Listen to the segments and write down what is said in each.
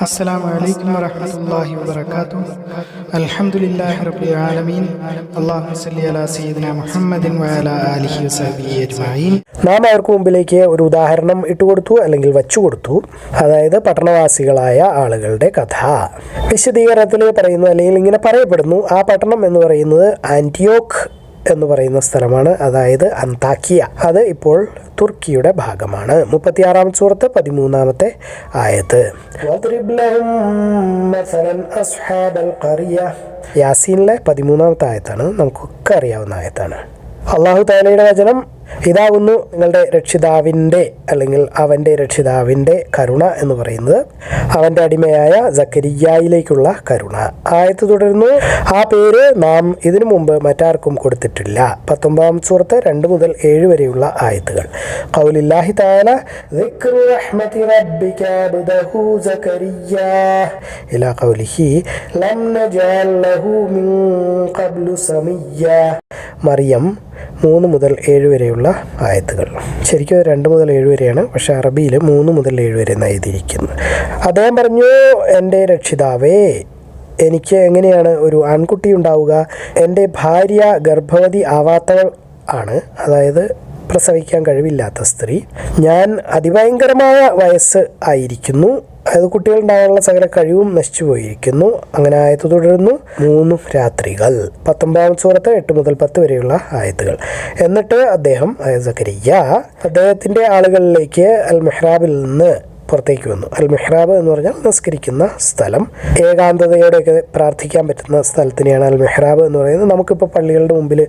അസ്സലാമു അലൈക്കും വറഹ്മത്തുള്ളാഹി വബറകാതുഹു. അൽഹംദുലില്ലാഹി റബ്ബിൽ ആലമീൻ. അല്ലാഹുമ്മ സ്വല്ലി അലാ സയ്യിദിനാ മുഹമ്മദിൻ വഅലാ ആലിഹി വസഹ്ബിഹി അജ്മഈൻ. നാം അവർക്ക് മുമ്പിലേക്ക് ഒരു ഉദാഹരണം ഇട്ടുകൊടുത്തു അല്ലെങ്കിൽ വച്ചുകൊടുത്തു. അതായത് പട്ടണവാസികളായ ആളുകളുടെ കഥ വിശദീകരണത്തിൽ പറയുന്നു, അല്ലെങ്കിൽ ഇങ്ങനെ പറയപ്പെടുന്നു. ആ പട്ടണം എന്ന് പറയുന്നത് ആന്റിയോക്ക് എന്ന് പറയുന്ന സ്ഥലമാണ്, അതായത് അന്താക്കിയ. അത് ഇപ്പോൾ തുർക്കിയുടെ ഭാഗമാണ്. 36-ാമത്തെ സൂറത്ത് 13-ാമത്തെ ആയത്ത്. യാസീനിലെ 13-ാമത്തെ ആയത്താണ്, നമുക്കൊക്കെ അറിയാവുന്ന ആയത്താണ്. അള്ളാഹു തആലയുടെ വചനം ഇതാകുന്നു നിങ്ങളുടെ രക്ഷിതാവിൻ്റെ അല്ലെങ്കിൽ അവൻ്റെ രക്ഷിതാവിൻ്റെ കരുണ എന്ന് പറയുന്നത് അവൻ്റെ അടിമയായ സക്കരിയ്യായിലേക്കുള്ള കരുണ. ആയത്ത് തുടരുന്നു, ആ പേര് നാം ഇതിനു മുമ്പ് മറ്റാർക്കും കൊടുത്തിട്ടില്ല. 19-ാമത്തെ സൂറത്ത് 2 മുതൽ 7 വരെയുള്ള ആയത്തുകൾ. ഖൗലുല്ലാഹി തആല ദിക്റു റഹ്മതി റബ്ബിക അബ്ദഹു സക്കരിയ്യ ഇലാ ഖൗലിഹി ലം നജഅൽ ലഹു മിൻ ഖബ്ലു സമയ്യ. മറിയം 3 മുതൽ 7 വരെയുള്ള ആയത്തുകൾ. ശരിക്കും 2 മുതൽ 7 വരെയാണ്, പക്ഷെ അറബിയിൽ 3 മുതൽ 7 വരെ എഴുതിയിരിക്കുന്നത്. അദ്ദേഹം പറഞ്ഞു, എൻ്റെ രക്ഷിതാവേ, എനിക്ക് എങ്ങനെയാണ് ഒരു ആൺകുട്ടി ഉണ്ടാവുക? എൻ്റെ ഭാര്യ ഗർഭവതി ആവാത്തവൾ ആണ്, അതായത് പ്രസവിക്കാൻ കഴിവില്ലാത്ത സ്ത്രീ. ഞാൻ അതിഭയങ്കരമായ വയസ്സ് ആയിരിക്കുന്നു, അതായത് കുട്ടികളുണ്ടാകാനുള്ള സകല കഴിവും നശിച്ചു പോയിരിക്കുന്നു. അങ്ങനെ ആയത്ത് തുടരുന്നു 3 രാത്രികൾ. 19-ാമത്തെ സൂറത്ത് 8 മുതൽ 10 വരെയുള്ള ആയത്തുകൾ. എന്നിട്ട് അദ്ദേഹം, അതായത് സക്കരിയ്യ, അദ്ദേഹത്തിൻ്റെ ആളുകളിലേക്ക് അൽ മെഹ്റാബിൽ നിന്ന് പുറത്തേക്ക് വന്നു. അൽ മെഹ്റാബ് എന്ന് പറഞ്ഞാൽ നമസ്കരിക്കുന്ന സ്ഥലം, ഏകാന്തതയോടെയൊക്കെ പ്രാർത്ഥിക്കാൻ പറ്റുന്ന സ്ഥലത്തിനെയാണ് അൽ മെഹ്റാബ് എന്ന് പറയുന്നത്. നമുക്കിപ്പോൾ പള്ളികളുടെ മുമ്പിൽ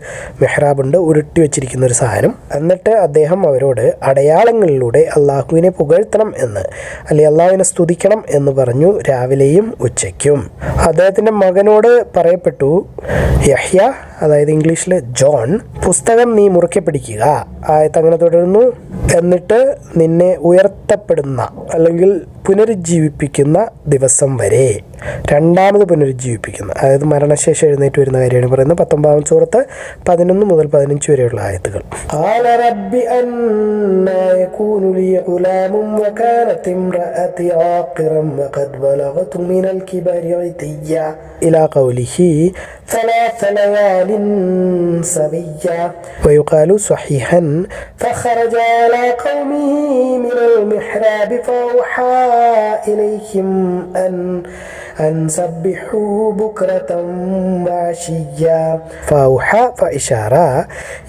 മെഹ്റാബ് ഉണ്ട്, ഉരുട്ടി വെച്ചിരിക്കുന്ന ഒരു സാധനം. എന്നിട്ട് അദ്ദേഹം അവരോട് അടയാളങ്ങളിലൂടെ അള്ളാഹുവിനെ പുകഴ്ത്തണം എന്ന്, അല്ലെങ്കിൽ അള്ളാഹുവിനെ സ്തുതിക്കണം എന്ന് പറഞ്ഞു, രാവിലെയും ഉച്ചയ്ക്കും. അദ്ദേഹത്തിൻ്റെ മകനോട് പറയപ്പെട്ടു, യഹ്യ, അതായത് ഇംഗ്ലീഷിൽ ജോൺ, പുസ്തകം നീ മുറുക്കെ പിടിക്കുക. ആയത്ത് അങ്ങനെ തുടരുന്നു, എന്നിട്ട് നിന്നെ ഉയർത്തപ്പെടുന്ന അല്ലെങ്കിൽ പുനരുജ്ജീവിപ്പിക്കുന്ന ദിവസം വരെ, രണ്ടാമത് പുനരുജ്ജീവിപ്പിക്കുന്ന, അതായത് മരണശേഷം എഴുന്നേറ്റ് വരുന്ന കാര്യമാണ് പറയുന്നത്. 19-ാമത്തെ സൂറത്ത് 11 മുതൽ 15 വരെയുള്ള ആയത്തുകൾ. ഇലാ ഖൗലിഹി ثلاث ليال سويا ويقال صحيحا فخرج على قومه من المحراب فأوحى إليهم أن سبحوا بكرة وعشيا. فأوحى فإشارة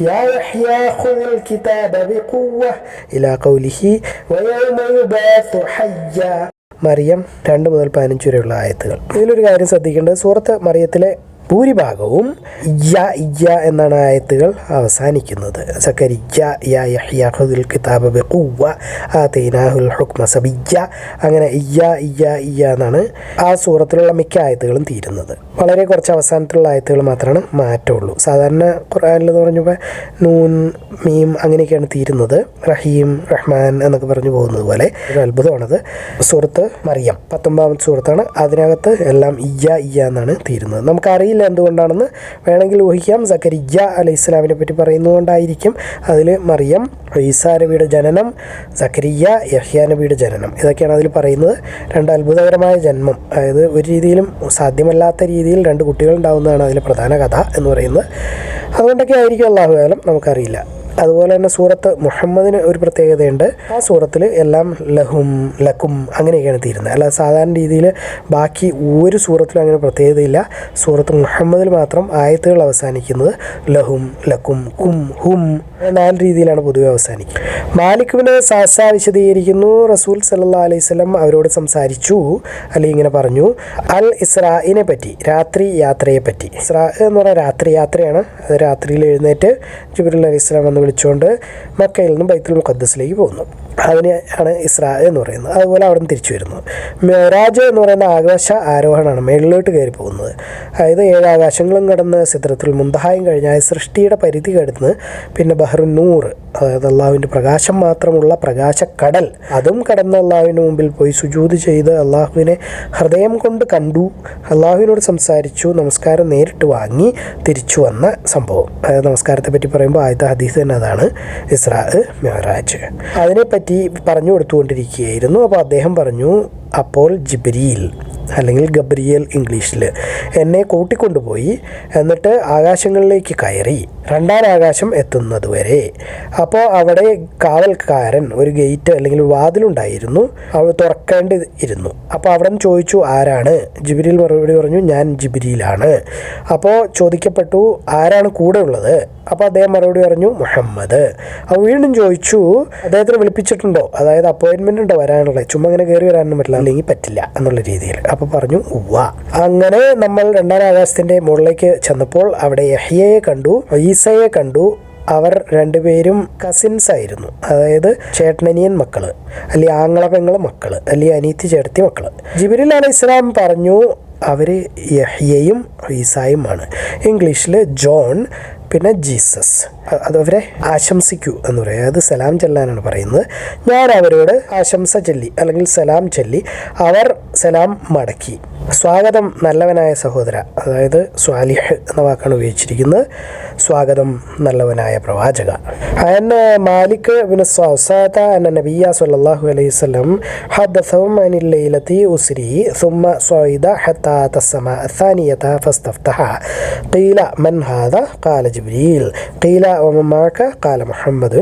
يا يحيى خذ الكتاب بقوة إلى قوله ويوم يبعث حيا. മറിയം 2 മുതൽ 15 വരെയുള്ള ആയത്തുകൾ. ഇതിലൊരു കാര്യം ശ്രദ്ധിക്കേണ്ടത്, സൂറത്ത് മറിയത്തിലെ ഭൂരിഭാഗവും യ എന്നാണ് ആയത്തുകൾ അവസാനിക്കുന്നത്. സക്കരിയ്യ യാ യഹ്യ ഖുദിൽ കിതാബ ബിഖുവ്വ ആതൈനാഹുൽ ഹുക്മ സബിയ്യ. അങ്ങനെ ഇയ്യ എന്നാണ് ആ സൂറത്തിലുള്ള മിക്ക ആയത്തുകളും തീരുന്നത്. വളരെ കുറച്ച് അവസാനത്തിലുള്ള ആയത്തുകൾ മാത്രമാണ് മാറ്റമുള്ളൂ. സാധാരണ ഖുർആനിൽ എന്ന് പറഞ്ഞപ്പോൾ നൂൻ, മീം അങ്ങനെയൊക്കെയാണ് തീരുന്നത്. റഹീം, റഹ്മാൻ എന്നൊക്കെ പറഞ്ഞു പോകുന്നത് പോലെ ഒരു അത്ഭുതമാണത്. സൂറത്ത് മറിയം 19-ാമത്തെ സൂറത്താണ്. അതിനകത്ത് എല്ലാം ഇയ്യ എന്നാണ് തീരുന്നത്. നമുക്കറിയില്ല എന്തുകൊണ്ടാണെന്ന് വേണമെങ്കിൽ ഊഹിക്കാം. സക്കരിയ്യ അലൈഹിസ്സലാമിനെ പറ്റി പറയുന്നതുകൊണ്ടായിരിക്കും. അതിൽ മറിയം, ഈസാ നബിയുടെ ജനനം, സക്കരിയ്യ, യഹ്യാ നബിയുടെ ജനനം, ഇതൊക്കെയാണ് അതിൽ പറയുന്നത്. 2 അത്ഭുതകരമായ ജന്മം, അതായത് ഒരു രീതിയിലും സാധ്യമല്ലാത്ത രീതിയിൽ 2 കുട്ടികൾ ഉണ്ടാകുന്നതാണ് അതിലെ പ്രധാന കഥ എന്ന് പറയുന്നത്. അതുകൊണ്ടൊക്കെ ആയിരിക്കും അല്ലാഹു ആലം, നമുക്കറിയില്ല. അതുപോലെ തന്നെ സൂറത്ത് മുഹമ്മദിന് ഒരു പ്രത്യേകതയുണ്ട്. ആ സൂറത്തിൽ എല്ലാം ലഹും, ലക്കും അങ്ങനെയൊക്കെയാണ് തീരുന്നത്. അല്ല സാധാരണ രീതിയിൽ ബാക്കി ഒരു സൂറത്തിലും അങ്ങനെ പ്രത്യേകതയില്ല. സൂറത്ത് മുഹമ്മദിൽ മാത്രം ആയത്തുകൾ അവസാനിക്കുന്നത് ലഹും, ലക്കും, കും, ഹും 4 രീതിയിലാണ് പൊതുവെ അവസാനിക്കുക. മാലിക്കുവിനെ സാസ വിശദീകരിക്കുന്നു. റസൂൽ സല്ലല്ലാഹു അലൈഹി വസല്ലം അവരോട് സംസാരിച്ചു, അല്ലെങ്കിൽ ഇങ്ങനെ പറഞ്ഞു, അൽ ഇസ്രായിനെ പറ്റി, രാത്രി യാത്രയെ പറ്റി. ഇസ്രാ എന്ന് പറഞ്ഞാൽ രാത്രി യാത്രയാണ്. അത് രാത്രിയിൽ എഴുന്നേറ്റ് ജിബ്രീൽ അലൈഹിസ്സലാം വന്ന് വിളിച്ചുകൊണ്ട് മക്കയിൽ നിന്നും ബൈത്തുൽ മുഖദ്ദസിലേക്ക് പോകുന്നു. അതിനെയാണ് ഇസ്രാ എന്ന് പറയുന്നത്. അതുപോലെ അവിടെ നിന്ന് തിരിച്ചു വരുന്നത്. മെഹ്റാജ് എന്ന് പറയുന്ന ആകാശ ആരോഹണമാണ്, മേളിലോട്ട് കയറി പോകുന്നത്. അതായത് 7 ആകാശങ്ങളും കടന്ന് സിദ്റത്തുൽ മുന്തഹായും കഴിഞ്ഞാൽ സൃഷ്ടിയുടെ പരിധി കടന്ന് പിന്നെ ബഹ്റുൻ നൂർ, അതായത് അള്ളാഹുവിൻ്റെ പ്രകാശം മാത്രമുള്ള പ്രകാശക്കടൽ, അതും കടന്ന് അള്ളാഹുവിൻ്റെ മുമ്പിൽ പോയി സുജൂദ് ചെയ്ത് അള്ളാഹുവിനെ ഹൃദയം കൊണ്ട് കണ്ടു, അള്ളാഹുവിനോട് സംസാരിച്ചു, നമസ്കാരം നേരിട്ട് വാങ്ങി തിരിച്ചു വന്ന സംഭവം. അതായത് നമസ്കാരത്തെ പറ്റി പറയുമ്പോൾ ആദ്യത്തെ ഹദീസ് തന്നെ അതാണ്, ഇസ്രാ, മെഹ്റാജ്. അതിനെപ്പറ്റി പറ്റി പറഞ്ഞു കൊടുത്തുകൊണ്ടിരിക്കുകയായിരുന്നു. അപ്പോൾ അദ്ദേഹം പറഞ്ഞു, അപ്പോൾ ജിബ്രീൽ അല്ലെങ്കിൽ ഗബ്രിയേൽ ഇംഗ്ലീഷിൽ എന്നെ കൂട്ടിക്കൊണ്ടുപോയി, എന്നിട്ട് ആകാശങ്ങളിലേക്ക് കയറി 2ാം ആകാശം എത്തുന്നതുവരെ. അപ്പോൾ അവിടെ കാവൽക്കാരൻ ഒരു ഗേറ്റ് അല്ലെങ്കിൽ വാതിലുണ്ടായിരുന്നു, അവ തുറക്കേണ്ടി ഇരുന്നു. അപ്പോൾ അവിടെ നിന്ന് ചോദിച്ചു, ആരാണ്? ജിബ്രീൽ മറുപടി പറഞ്ഞു, ഞാൻ ജിബ്രീലാണ്. അപ്പോൾ ചോദിക്കപ്പെട്ടു, ആരാണ് കൂടെ ഉള്ളത്? അപ്പോൾ അദ്ദേഹം മറുപടി പറഞ്ഞു, മുഹമ്മദ്. അപ്പോൾ വീണ്ടും ചോദിച്ചു, അദ്ദേഹത്തിന് വിളിപ്പിച്ചിട്ടുണ്ടോ, അതായത് അപ്പോയിൻമെൻ്റ് ഉണ്ടോ വരാനുള്ളത്, ചുമ്മാ ഇങ്ങനെ കയറി വരാനൊന്നും പറ്റില്ല, അല്ലെങ്കിൽ പറ്റില്ല എന്നുള്ള രീതിയിൽ. അപ്പോൾ പറഞ്ഞു, ഉവ്വ. അങ്ങനെ നമ്മൾ 2ാം ആകാശത്തിൻ്റെ മുകളിലേക്ക് ചെന്നപ്പോൾ അവിടെ യഹ്യയെ കണ്ടു, ഈസയെ കണ്ടു. അവർ 2 പേരും കസിൻസ് ആയിരുന്നു, അതായത് ചേട്ടനനിയൻ മക്കള്, അല്ലെങ്കിൽ ആങ്ങളപെങ്ങള് മക്കള്, അല്ലെങ്കിൽ അനീത്തി ചേട്ടത്തി മക്കള്. ജിബ്രീൽ അലൈഹിസ്സലാം പറഞ്ഞു, അവർ യഹ്യയും ഈസായുമാണ്. ഇംഗ്ലീഷിൽ ജോൺ, പിന്നെ ജീസസ്. അതവരെ ആശംസിക്കൂ എന്ന് പറയും, അത് സലാം ചെല്ലാനാണ് പറയുന്നത്. ഞാൻ അവരോട് ആശംസ ചൊല്ലി അല്ലെങ്കിൽ സലാം ചൊല്ലി. അവർ സലാം മടക്കി. സ്വാഗതം നല്ലവനായ സഹോദര, അതായത് സ്വാലിഹ് എന്ന വാക്കാണ് ഉപയോഗിച്ചിരിക്കുന്നത്, സ്വാഗതം നല്ലവനായ പ്രവാചക. അൻ മാലിക് ബിൻ സൗസാത അന്ന നബിയ സല്ലല്ലാഹു അലൈഹി വസല്ലം ഹദസഹും അനിൽ ലൈലത്തി ഉസ്രി ثم صعد حتى أتى السماء الثانية فاستفتح قيل من هذا قال جبريل قيل ومن معك قال محمد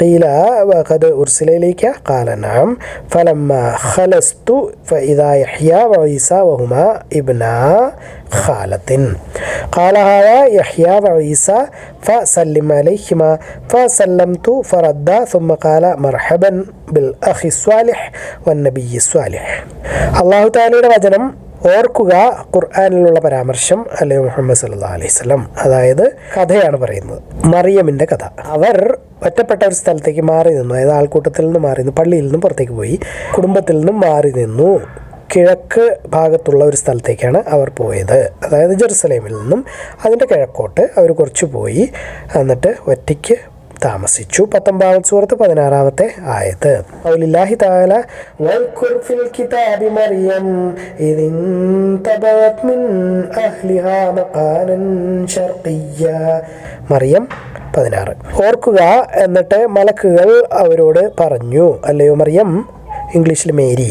قيل وقد أرسل إليك قال نعم فلما خلصت فإذا يحيى وعيسى وهما ابنا خالة قال هذا يحيى وعيسى فسلم عليهما فسلمت فرد ثم قال مرحبا بالأخ الصالح والنبي الصالح. الله تعالى വചനം ഓർക്കുക, ഖുർആനിലുള്ള പരാമർശം അല്ലെങ്കിൽ മുഹമ്മദ് സല്ലല്ലാഹു അലൈഹി വസല്ലം, അതായത് കഥയാണ് പറയുന്നത്, മറിയമിൻ്റെ കഥ. അവർ ഒറ്റപ്പെട്ട ഒരു സ്ഥലത്തേക്ക് മാറി നിന്നു, അതായത് ആൾക്കൂട്ടത്തിൽ നിന്ന് മാറി നിന്നു, പള്ളിയിൽ നിന്നും പുറത്തേക്ക് പോയി, കുടുംബത്തിൽ നിന്നും മാറി നിന്നു. കിഴക്ക് ഭാഗത്തുള്ള ഒരു സ്ഥലത്തേക്കാണ് അവർ പോയത്, അതായത് ജെറുസലേമിൽ നിന്നും അതിൻ്റെ കിഴക്കോട്ട് അവർ കുറച്ച് പോയി, എന്നിട്ട് ഒറ്റയ്ക്ക് താമസിച്ചു. 19 സൂറത്ത് 16 ആയത്ത്. ഖൗലില്ലാഹി തആല വൽകുർ ഫിൽ കിതാബി മറിയം ഇദിൻ തബഅത് മിൻ അഹ്ലിഹാ മഖാനൻ ശർഖിയ്യ. മറിയം 16. ഓർക്കുക, എന്നിട്ട് മലക്കുകൾ അവരോട് പറഞ്ഞു, അല്ലയോ മറിയം, ഇംഗ്ലീഷിൽ മേരി,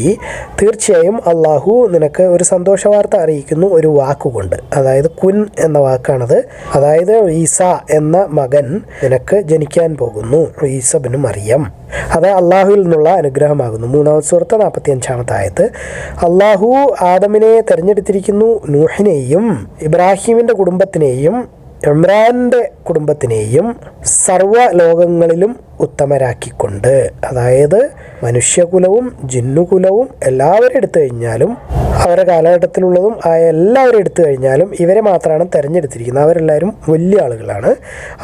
തീർച്ചയായും അള്ളാഹു നിനക്ക് ഒരു സന്തോഷ വാർത്ത അറിയിക്കുന്നു ഒരു വാക്കുകൊണ്ട്, അതായത് കുൻ എന്ന വാക്കാണത്. അതായത് ഈസ എന്ന മകൻ നിനക്ക് ജനിക്കാൻ പോകുന്നു, ഈസ ബിൻ മറിയം. അത് അള്ളാഹുവിൽ നിന്നുള്ള അനുഗ്രഹമാകുന്നു. 3 സൂറത്ത് 45 ആയത്ത്. അള്ളാഹു ആദമിനെ തിരഞ്ഞെടുത്തിരിക്കുന്നു, നൂഹിനെയും ഇബ്രാഹിമിൻ്റെ കുടുംബത്തിനെയും ഇമ്രാൻ്റെ കുടുംബത്തിനെയും സർവ്വ ലോകങ്ങളിലും ഉത്തമരാക്കിക്കൊണ്ട്, അതായത് മനുഷ്യകുലവും ജിന്നുകുലവും എല്ലാവരും എടുത്തു കഴിഞ്ഞാലും, അവരുടെ കാലഘട്ടത്തിലുള്ളതും ആയ എല്ലാവരും എടുത്തു കഴിഞ്ഞാലും ഇവരെ മാത്രമാണ് തിരഞ്ഞെടുത്തിരിക്കുന്നത്. അവരെല്ലാവരും വലിയ ആളുകളാണ്.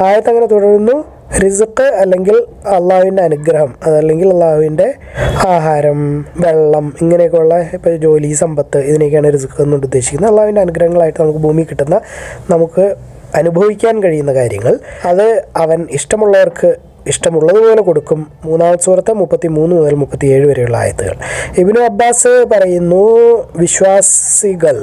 ആയത്ത് അങ്ങനെ തുടരുന്നു, റിസ്ക് അല്ലെങ്കിൽ അള്ളാഹുവിൻ്റെ അനുഗ്രഹം, അതല്ലെങ്കിൽ അള്ളാഹുവിൻ്റെ ആഹാരം, വെള്ളം, ഇങ്ങനെയൊക്കെയുള്ള ഇപ്പോൾ ജോലി, സമ്പത്ത്, ഇതിനൊക്കെയാണ് റിസ്ക് എന്നുകൊണ്ട് ഉദ്ദേശിക്കുന്നത്. അള്ളാഹുവിൻ്റെ അനുഗ്രഹങ്ങളായിട്ട് നമുക്ക് ഭൂമി കിട്ടുന്ന, നമുക്ക് അനുഭവിക്കാൻ കഴിയുന്ന കാര്യങ്ങൾ, അത് അവൻ ഇഷ്ടമുള്ളവർക്ക് ഇഷ്ടമുള്ളതുപോലെ കൊടുക്കും. 3 സൂറത്ത് 33 മുതൽ 37 വരെയുള്ള ആയത്തുകൾ. ഇബ്നു അബ്ബാസ് പറയുന്നു, വിശ്വാസികൾ,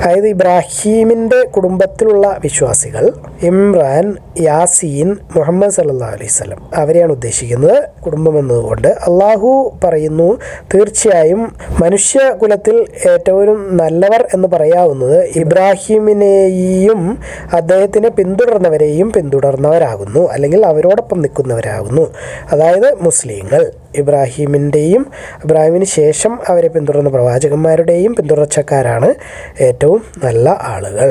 അതായത് ഇബ്രാഹീമിൻ്റെ കുടുംബത്തിലുള്ള വിശ്വാസികൾ, ഇമ്രാൻ, യാസീൻ, മുഹമ്മദ് സല്ലല്ലാഹു അലൈഹി വസല്ലം, അവരെയാണ് ഉദ്ദേശിക്കുന്നത് കുടുംബം എന്നതുകൊണ്ട്. അള്ളാഹു പറയുന്നു, തീർച്ചയായും മനുഷ്യകുലത്തിൽ ഏറ്റവും നല്ലവർ എന്ന് പറയാവുന്നത് ഇബ്രാഹീമിനെയും അദ്ദേഹത്തിനെ പിന്തുടർന്നവരെയും പിന്തുടർന്നവരാകുന്നു, അല്ലെങ്കിൽ അവരോടൊപ്പം നിൽക്കുന്നവരാകുന്നു, അതായത് മുസ്ലിങ്ങൾ. ഇബ്രാഹിമിന് ശേഷം അവരെ പിന്തുടർന്ന പ്രവാചകന്മാരുടെയും പിന്തുടർച്ചക്കാരാണ് ഏറ്റവും നല്ല ആളുകൾ.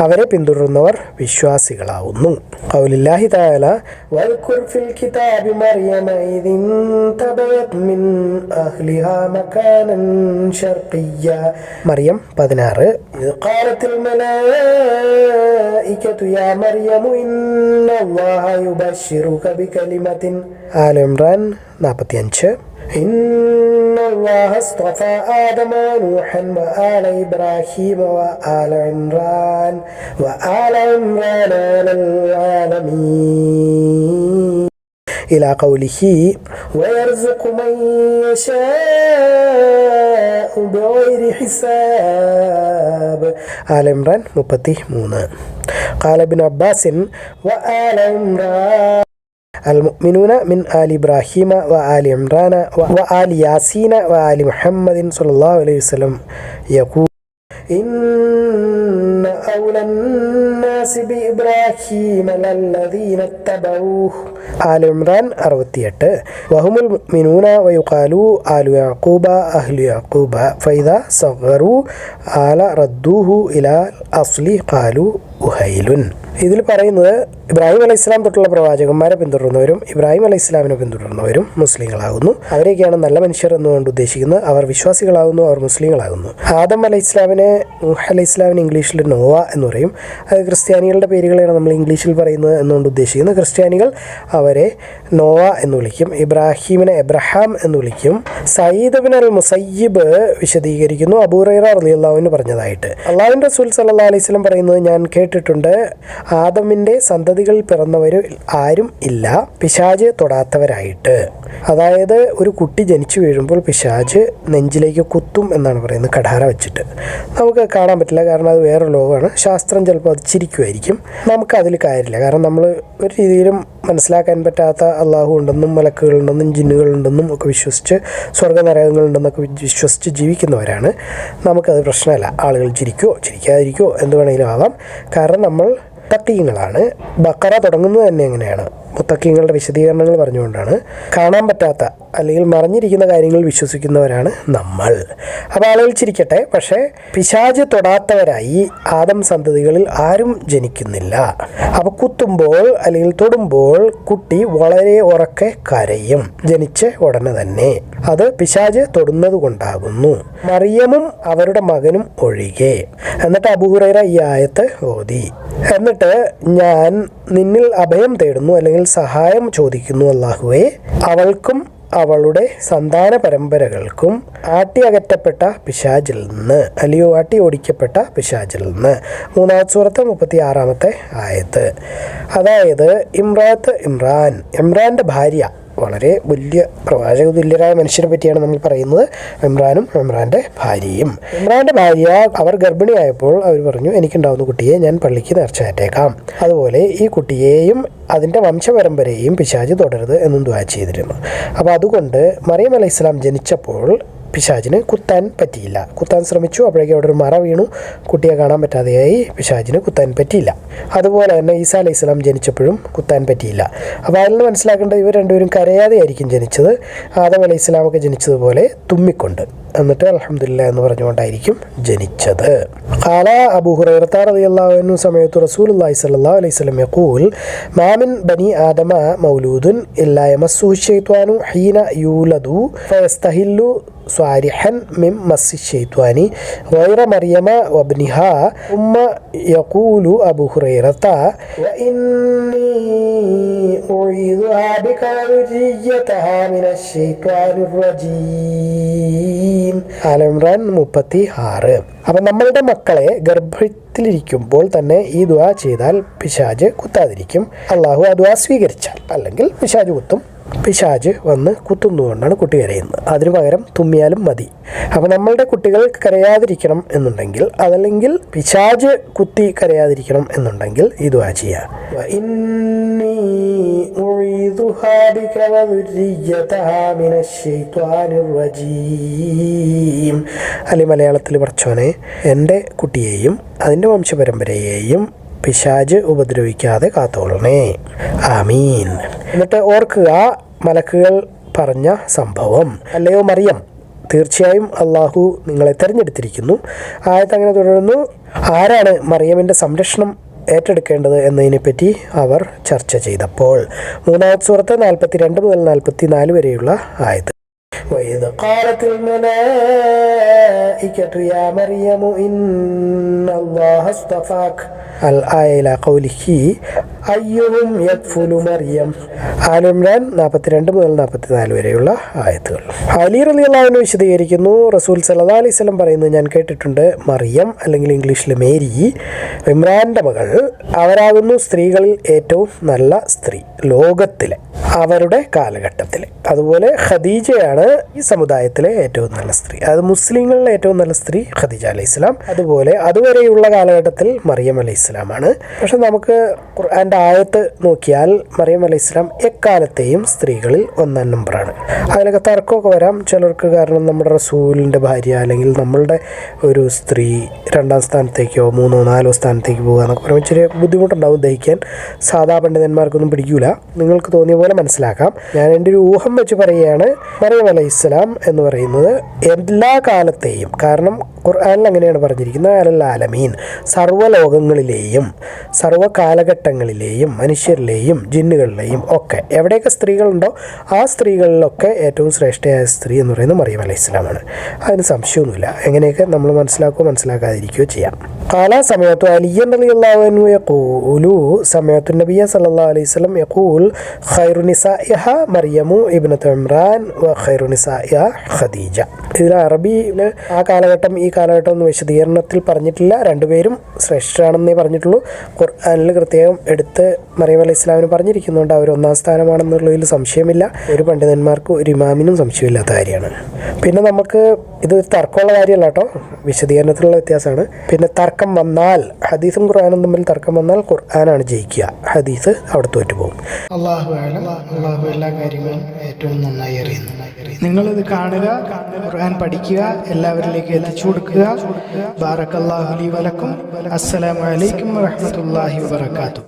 അവരെ പിന്തുടർന്നവർ വിശ്വാസികളാവുന്നു. ഖൗലില്ലാഹി തആല വൽകുർ ഫിൽ കിതാബി മറിയമ ഇദിൻ തബഅത് മിൻ അഹ്ലിഹാ മകാനൻ ശർഖിയ്യ. മറിയം 16. ഖാലത്തിൽ മലായികതു യാ മറിയമു ഇന്നല്ലാഹ യുബശ്ശിറുക ബികലിമത്തിൻ. ആല ഇംറാൻ 45. إن الله اصطفى آدم ونوحا وآل إبراهيم وآل عمران على العالمين إلى قوله ويرزق من يشاء بغير حساب. آل عمران 33. قال ابن عباس وآل عمران അൽ മുഅ്മിനൂന മിൻ ആലി ഇബ്രാഹിമ വ ആലി ഇമ്രാന വ ആലി യാസീന വ ആലി മുഹമ്മദിൻ സ്വല്ലല്ലാഹു അലൈഹി വസല്ലം യഖൂൽ ഇന്ന ഔലൻ നാസി ബി ഇബ്രാഹിമ ലല്ലദീന തബഊഹു. ആലി ഇമ്രാൻ 68. വഹുമുൽ മുഅ്മിനൂന വയുഖാലു ആലു യഅഖൂബ അഹ്ലു യഅഖൂബ ഫൈദാ സഗറു ആല റദ്ദൂഹു ഇലാ അസ്ലി ഖാലു ഉഹൈലുൻ. ഇതിൽ പറയുന്നത് ഇബ്രാഹിം അലൈഹി ഇസ്ലാം തൊട്ടുള്ള പ്രവാചകന്മാരെ പിന്തുടരുന്നവരും ഇബ്രാഹിം അലൈഹി ഇസ്ലാമിനെ പിന്തുടരുന്നവരും മുസ്ലിങ്ങളാകുന്നു. അവരെയൊക്കെയാണ് നല്ല മനുഷ്യർ എന്നുകൊണ്ട് ഉദ്ദേശിക്കുന്നത്. അവർ വിശ്വാസികളാകുന്നു, അവർ മുസ്ലിങ്ങളാകുന്നു. ആദം അലൈഹി ഇസ്ലാമിനെ നൂഹ് അലൈഹി ഇസ്ലാമിന് ഇംഗ്ലീഷിൽ നോവ എന്ന് പറയും. അത് ക്രിസ്ത്യാനികളുടെ പേരുകളെയാണ് നമ്മൾ ഇംഗ്ലീഷിൽ പറയുന്നത് എന്നുകൊണ്ട് ഉദ്ദേശിക്കുന്നത്. ക്രിസ്ത്യാനികൾ അവരെ നോവ എന്ന് വിളിക്കും, ഇബ്രാഹിമിനെ എബ്രഹാം എന്ന് വിളിക്കും. സയ്യിദ് ബിൻ അൽ മുസയ്യിബ് വിശദീകരിക്കുന്നു അബൂ ഹുറൈറ റളിയല്ലാഹു അൻഹു പറഞ്ഞതായിട്ട്. അല്ലാഹുവിൻ്റെ റസൂൽ സല്ലല്ലാഹു അലൈഹി വസല്ലം പറയുന്നത് ഞാൻ കേട്ടിട്ടുണ്ട്, ആദമിൻ്റെ സന്തതികളിൽ പിറന്നവർ ആരും ഇല്ല പിശാച് തൊടാത്തവരായിട്ട്. അതായത് ഒരു കുട്ടി ജനിച്ചു വീഴുമ്പോൾ പിശാച് നെഞ്ചിലേക്ക് കുത്തും എന്നാണ് പറയുന്നത്, കഠാര വെച്ചിട്ട്. നമുക്ക് കാണാൻ പറ്റില്ല, കാരണം അത് വേറെ ലോകമാണ്. ശാസ്ത്രം ചിലപ്പോൾ അത് ചിരിക്കുമായിരിക്കും. നമുക്കതിൽ കാര്യമില്ല, കാരണം നമ്മൾ ഒരു രീതിയിലും മനസ്സിലാക്കാൻ പറ്റാത്ത അള്ളാഹു ഉണ്ടെന്നും മലക്കുകളുണ്ടെന്നും ജിന്നുകളുണ്ടെന്നും ഒക്കെ വിശ്വസിച്ച് സ്വർഗ്ഗനരകങ്ങളുണ്ടെന്നൊക്കെ വിശ്വസിച്ച് ജീവിക്കുന്നവരാണ്. നമുക്കത് പ്രശ്നമല്ല. ആളുകൾ ചിരിക്കുമോ ചിരിക്കാതിരിക്കുമോ എന്ത് വേണമെങ്കിലും ആവാം, കാരണം നമ്മൾ മുത്തഖീങ്ങളാണ്. ബഖറ തുടങ്ങുന്നത് തന്നെ എങ്ങനെയാണ്? മുത്തഖീങ്ങളുടെ വിശദീകരണങ്ങൾ പറഞ്ഞുകൊണ്ടാണ്. കാണാൻ പറ്റാത്ത അല്ലെങ്കിൽ മറഞ്ഞിരിക്കുന്ന കാര്യങ്ങൾ വിശ്വസിക്കുന്നവരാണ് നമ്മൾ. അപ്പോൾ ആളുകൾ ചിരിക്കട്ടെ, പക്ഷേ പിശാച് തൊടാത്തവരായി ആദം സന്തതികളിൽ ആരും ജനിക്കുന്നില്ല. അപ്പോൾ കുത്തുമ്പോൾ അല്ലെങ്കിൽ തൊടുമ്പോൾ കുട്ടി വളരെ ഉറക്കെ കരയും, ജനിച്ച ഉടനെ തന്നെ. അത് പിശാച് തൊടുന്നത് കൊണ്ടാകുന്നു, മറിയമും അവരുടെ മകനും ഒഴികെ. എന്നിട്ട് അബൂ ഹുറൈറ ഈ ആയത്ത് ഓതി. എന്നിട്ട് ഞാൻ നിന്നിൽ അഭയം തേടുന്നു അല്ലെങ്കിൽ സഹായം ചോദിക്കുന്നു അല്ലാഹുവേ, അവൾക്കും അവളുടെ സന്താന പരമ്പരകൾക്കും ആട്ടി അകറ്റപ്പെട്ട പിശാചിൽ നിന്ന്, അല്ലയോ ആട്ടി ഓടിക്കപ്പെട്ട പിശാചിൽ നിന്ന്. 3-ാമത്തെ സൂറത്ത് 36-ാമത്തെ ആയത്ത്. അതായത് ഇമ്രാൻ്റെ ഭാര്യ, വളരെ വലിയ പ്രവാചക തുല്യരായ മനുഷ്യനെ പറ്റിയാണ് നമ്മൾ പറയുന്നത്. ഇമ്രാനും ഇമ്രാൻ്റെ ഭാര്യയും. ഇമ്രാൻ്റെ ഭാര്യ അവർ ഗർഭിണിയായപ്പോൾ അവർ പറഞ്ഞു, എനിക്കുണ്ടാവുന്ന കുട്ടിയെ ഞാൻ പള്ളിക്ക് നേർച്ചയാറ്റേക്കാം, അതുപോലെ ഈ കുട്ടിയെയും അതിൻ്റെ വംശപരമ്പരയെയും പിശാച് തുടരുത് എന്നും ദുആ ചെയ്തിരുന്നു. അപ്പോൾ അതുകൊണ്ട് മറിയം അലൈഹി ഇസ്ലാം ജനിച്ചപ്പോൾ പിശാചിന് കുത്താൻ പറ്റിയില്ല. കുത്താൻ ശ്രമിച്ചു, അപ്പോഴേക്കും അവിടെ ഒരു മറ വീണു, കുട്ടിയെ കാണാൻ പറ്റാതെയായി, പിശാചിന് കുത്താൻ പറ്റിയില്ല. അതുപോലെ തന്നെ ഈസാ അലൈഹി ഇസ്ലാം ജനിച്ചപ്പോഴും കുത്താൻ പറ്റിയില്ല. അപ്പോൾ അതിൽ നിന്ന് മനസ്സിലാക്കേണ്ടത് ഇവർ രണ്ടുപേരും കരയാതെയായിരിക്കും ജനിച്ചത്. ആദം അലൈഹി ഇസ്ലാമൊക്കെ ജനിച്ചതുപോലെ തുമ്മിക്കൊണ്ട്, എന്നിട്ട് അൽഹംദുലില്ലാ എന്ന് പറഞ്ഞുകൊണ്ടായിരിക്കും ജനിച്ചത്. ഖാല അബൂ ഹുറൈറ റളിയല്ലാഹു അൻഹു സമയത്തു റസൂലുള്ളാഹി സ്വല്ലല്ലാഹു അലൈഹി വസല്ലം യഖൂൽ മാ മിൻ ബനി ആദമ മൗലൂദുൻ ഇല്ലാ യമസ്സുഹു ശൈത്വാനു ഹീന യൂലദു ഫയസ്തഹില്ലു സ്വാരിഹൻ മിൻ മസ്സി ശൈത്വാനി ഗൈറ മറിയമ വബ്നിഹ. ഉമ്മ യഖൂലു അബൂ ഹുറൈറത വ ഇന്നി ഉഈദുഹാ ബിക വദുരിയ്യതഹാ മിനശ് ശൈത്വാനിർ റജീം. ആല ഇംറാൻ 36. അപ്പം നമ്മളുടെ മക്കളെ ഗർഭത്തിലിരിക്കുമ്പോൾ തന്നെ ഈ ദുആ ചെയ്താൽ പിശാച് കുത്താതിരിക്കും. അള്ളാഹു ആ ദുആ സ്വീകരിച്ചാൽ, അല്ലെങ്കിൽ പിശാച് കുത്തും. പിശാച് വന്ന് കുത്തുന്നതുകൊണ്ടാണ് കുട്ടി കരയുന്നത്. അതിനു പകരം തുമ്മിയാലും മതി. അപ്പം നമ്മളുടെ കുട്ടികൾ കരയാതിരിക്കണം എന്നുണ്ടെങ്കിൽ, അതല്ലെങ്കിൽ പിശാച് കുത്തി കരയാതിരിക്കണം എന്നുണ്ടെങ്കിൽ ഈ ദുആ ചെയ്യാം. അല്ലെ മലയാളത്തിൽ പറച്ചോനെ, എൻ്റെ കുട്ടിയെയും അതിൻ്റെ വംശപരമ്പരയെയും പിശാച് ഉപദ്രവിക്കാതെ കാത്തോളണേ, ആമീൻ. എന്നിട്ട് ഓർക്കുക മലക്കുകൾ പറഞ്ഞ സംഭവം. അല്ലയോ മറിയം, തീർച്ചയായും അള്ളാഹു നിങ്ങളെ തിരഞ്ഞെടുത്തിരിക്കുന്നു. ആയത്ത് അങ്ങനെ തുടരുന്നു. ആരാണ് മറിയമിൻ്റെ സംരക്ഷണം ഏറ്റെടുക്കേണ്ടത് എന്നതിനെപ്പറ്റി അവർ ചർച്ച ചെയ്തപ്പോൾ 3-ാമത്തെ സൂറത്ത് 42 മുതൽ 44 വരെയുള്ള ആയത്ത്. وَإِذْ قَالَتِ الْمَلَائِكَةُ يَا مَرْيَمُ إِنَّ اللَّهَ اصْطَفَاكِ الآية إلى قوله أيهم يكفل مريم. ആല ഇംറാൻ 42 മുതൽ 44 വരെയുള്ള ആയത്തുകൾ. അലി റളിയല്ലാഹു അൻഹു വിശദീകരിക്കുന്നു, റസൂൽ സല്ലല്ലാഹു അലൈഹി വസല്ലം പറയുന്നത് ഞാൻ കേട്ടിട്ടുണ്ട്, മറിയം അല്ലെങ്കിൽ ഇംഗ്ലീഷിൽ മേരി ഇമ്രാൻ്റെ മകൾ, അവരാകുന്നു സ്ത്രീകളിൽ ഏറ്റവും നല്ല സ്ത്രീ ലോകത്തിലെ, അവരുടെ കാലഘട്ടത്തിൽ. അതുപോലെ ഖദീജയാണ് ഈ സമുദായത്തിലെ ഏറ്റവും നല്ല സ്ത്രീ. അത് മുസ്ലിങ്ങളിലെ ഏറ്റവും നല്ല സ്ത്രീ ഖദീജ അലൈഹി ഇസ്ലാം. അതുപോലെ അതുവരെയുള്ള കാലഘട്ടത്തിൽ മറിയം അലൈഹി ഇസ്ലാമാണ്. പക്ഷെ നമുക്ക് ഖുർആൻ്റെ ഖുർആനിൻ്റെ ആയത്ത് നോക്കിയാൽ മറിയം അലൈഹിസ്സലാം എക്കാലത്തെയും സ്ത്രീകളിൽ 1-ാം നമ്പറാണ്. അതിലൊക്കെ തർക്കമൊക്കെ വരാം ചിലർക്ക്. കാരണം നമ്മുടെ റസൂലിൻ്റെ ഭാര്യ അല്ലെങ്കിൽ നമ്മളുടെ ഒരു സ്ത്രീ 2-ാം സ്ഥാനത്തേക്കോ 3-ഓ 4-ഓ സ്ഥാനത്തേക്ക് പോകുക എന്നൊക്കെ പറയുമ്പോൾ ചെറിയ ബുദ്ധിമുട്ടുണ്ടാവും ദഹിക്കാൻ. സാധാ പണ്ഡിതന്മാർക്കൊന്നും പിടിക്കൂല. നിങ്ങൾക്ക് തോന്നിയ പോലെ മനസ്സിലാക്കാം. ഞാൻ എൻ്റെ ഒരു ഊഹം വെച്ച് പറയുകയാണ്, മറിയം അലൈഹിസ്സലാം എന്ന് പറയുന്നത് എല്ലാ കാലത്തെയും, കാരണം ഖുർആനിൽ അങ്ങനെയാണ് പറഞ്ഞിരിക്കുന്നത്, അലൽ ആലമീൻ, സർവ്വലോകങ്ങളിലെയും സർവ്വകാലഘട്ടങ്ങളിലെയും മനുഷ്യരിലെയും ജിന്നുകളിലെയും ഒക്കെ എവിടെയൊക്കെ സ്ത്രീകളുണ്ടോ ആ സ്ത്രീകളിലൊക്കെ ഏറ്റവും ശ്രേഷ്ഠയായ സ്ത്രീ എന്ന് പറയുന്നത് മറിയം അലൈഹിസ്സലാമാണ്. അതിന് സംശയമൊന്നുമില്ല. എങ്ങനെയൊക്കെ നമ്മൾ മനസ്സിലാക്കുകയോ ചെയ്യാം. قال سمعت علي رضي الله عنه يقول سمعت النبي صلى الله عليه وسلم يقول خير نسائها مريم ابنة عمران وخير نسائها ഖദീജ. ഇതിൽ അറബിയിൽ ആ കാലഘട്ടം ഈ കാലഘട്ടം എന്ന് വിശദീകരണത്തിൽ പറഞ്ഞിട്ടില്ല. രണ്ടുപേരും ശ്രേഷ്ഠരാണെന്നേ പറഞ്ഞിട്ടുള്ളൂ. ഖുർആനിൽ പ്രത്യേകം എടുത്ത് മറിയം അലൈഹി ഇസ്ലാമിന് പറഞ്ഞിരിക്കുന്നുണ്ട് അവർ 1-ാം സ്ഥാനമാണെന്നുള്ളതിൽ സംശയമില്ല. ഒരു പണ്ഡിതന്മാർക്കും ഒരു ഇമാമിനും സംശയമില്ലാത്ത കാര്യമാണ്. പിന്നെ നമുക്ക് ഇത് തർക്കമുള്ള കാര്യമല്ല കേട്ടോ, വിശദീകരണത്തിലുള്ള വ്യത്യാസമാണ്. പിന്നെ തർക്കം വന്നാൽ, ഹദീസും ഖുർആനും തമ്മിൽ തർക്കം വന്നാൽ ഖുർആനാണ് ജയിക്കുക, ഹദീസ് അവിടെ തോറ്റുപോകും. അല്ലാഹു അഅലം. അല്ലാഹു എല്ലാ കാര്യങ്ങളും ഏറ്റവും നന്നായി അറിയുന്നു. നിങ്ങളിത് കാണുക, ഖുർആൻ പഠിക്കുക, എല്ലാവരിലേക്ക് എത്തിച്ചു കൊടുക്കുക. ബാറക്കല്ലാഹു ലി വലക്കും. അസ്സലാമു അലൈക്കും വറഹ്മത്തുള്ളാഹി വബറകാതുഹു.